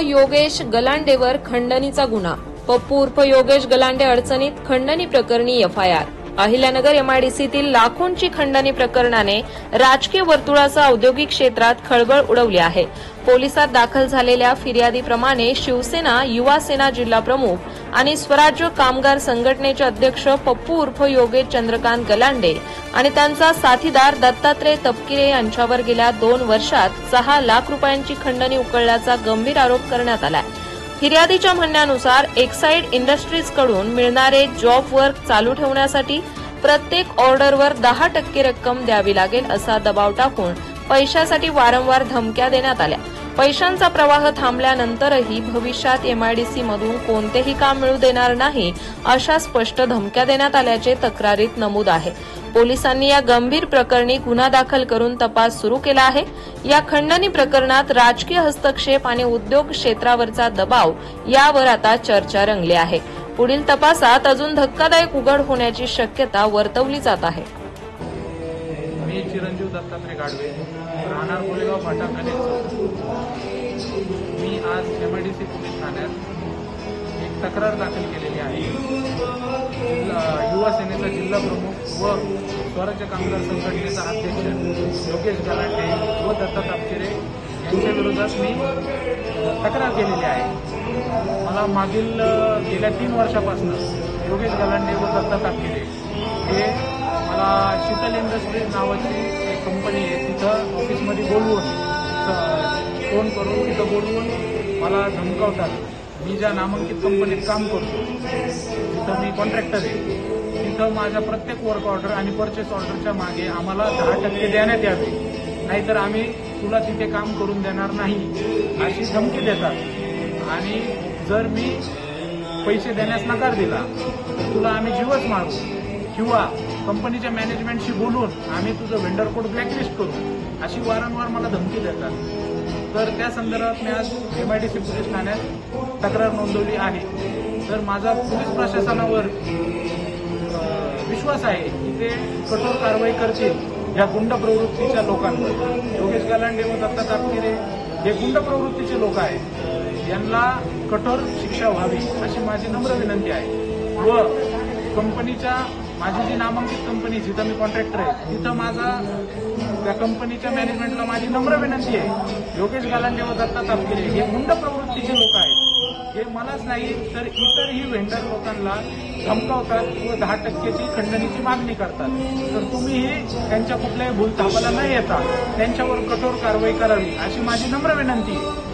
योगेश गलांडेवर खंडणीचा गुन्हा. पप्पू उर्फ योगेश गलांडे अडचणीत, खंडणी प्रकरणी एफआयआर. अहिल्यानगर एमआयडीसीतील लाखोंची खंडणी प्रकरणाने राजकीय वर्तुळासह औद्योगिक क्षेत्रात खळबळ उडवली आहे. पोलिसात दाखल झालेल्या फिर्यादीप्रमाणे शिवसेना युवा सेना जिल्हा प्रमुख आणि स्वराज्य कामगार संघटनेचे अध्यक्ष पप्पू उर्फ योगेश चंद्रकांत गलांडे आणि त्यांचा साथीदार दत्तात्रय तपकिरे यांच्यावर गेल्या 2 वर्षात 6 लाख रुपयांची खंडणी उकळल्याचा गंभीर आरोप करण्यात आला. फिर्यादीच्या म्हणण्यानुसार एक्साईड इंडस्ट्रीजकडून मिळणारे जॉब वर्क चालू ठेवण्यासाठी प्रत्येक ऑर्डरवर 10% रक्कम द्यावी लागेल असा दबाव टाकून पैशासाठी वारंवार धमक्या देण्यात आल्या. पैशांचा प्रवाह थांबल्यानंतरही भविष्यात एमआयडीसी मधून कोणतेही काम मिळू देणार नाही अशा स्पष्ट धमक्या देण्यात आल्याचे तक्रारीत नमूद आहे. पोलिसांनी या गंभीर प्रकरणी गुन्हा दाखल करून तपास सुरू केला आहे. या खंडणी प्रकरणात राजकीय हस्तक्षेप आणि उद्योग क्षेत्रावरचा दबाव यावर आता चर्चा रंगली आहे. पुढील तपासात अजून धक्कादायक उघड होण्याची शक्यता वर्तवली जात आहे. मी चिरंजीव दत्तात्रय गाडवे, राहणार गोलेगाव फाटा कनेक्ट. मी आज एमआयडीसी पोलीस ठाण्यात एक तक्रार दाखल केलेली आहे. युवा सेनेचा जिल्हा प्रमुख व स्वराज्य कामगार संघटनेचा अध्यक्ष योगेश गलांडे व दत्ता तपकिरे यांच्या विरोधात मी तक्रार केलेली आहे. मला मागील गेल्या 3 वर्षापासून योगेश गलांडे व दत्ता तपकिरे हे मला शीतल इंडस्ट्रीज नावाची एक कंपनी आहे, तिथं ऑफिसमध्ये बोलवून फोन करून तिथं बोलवून मला धमकावतात. मी ज्या नामांकित कंपनीत काम करतो तिथं मी कॉन्ट्रॅक्टर आहे, तिथं माझ्या प्रत्येक वर्क ऑर्डर आणि परचेस ऑर्डरच्या मागे आम्हाला 10% देण्यात यावे, नाहीतर आम्ही तुला तिथे काम करून देणार नाही अशी धमकी देतात. आणि जर मी पैसे देण्यास नकार दिला तर तुला आम्ही जीवच मारू किंवा कंपनीच्या मॅनेजमेंटशी बोलून आम्ही तुझं व्हेंडर कोड ब्लॅकलिस्ट करू अशी वारंवार मला धमकी देतात. तर त्या संदर्भात मी आज एमआयडीसी पोलीस ठाण्यात तक्रार नोंदवली आहे. तर माझा पोलीस प्रशासनावर विश्वास आहे की ते कठोर कारवाई करतील या गुंड प्रवृत्तीच्या लोकांवर. योगेश गलांडे व दत्ता तपकिरे हे गुंड प्रवृत्तीचे लोक आहेत, यांना कठोर शिक्षा व्हावी अशी माझी नम्र विनंती आहे. व कंपनीच्या माझी जी नामांकित कंपनी जिथं मी कॉन्ट्रॅक्टर आहे तिथं त्या कंपनीच्या मॅनेजमेंटला माझी नम्र विनंती आहे, योगेश गलांडे व दत्ता तपकिरे हे गुंड प्रवृत्तीचे लोक आहेत. हे मलाच नाही तर इतरही व्हेंडर लोकांना धमकावतात व 10%ची खंडणीची मागणी करतात. तर तुम्हीही त्यांच्या कुठल्याही भूलथापाला न येता त्यांच्यावर कठोर कारवाई करावी अशी माझी नम्र विनंती आहे.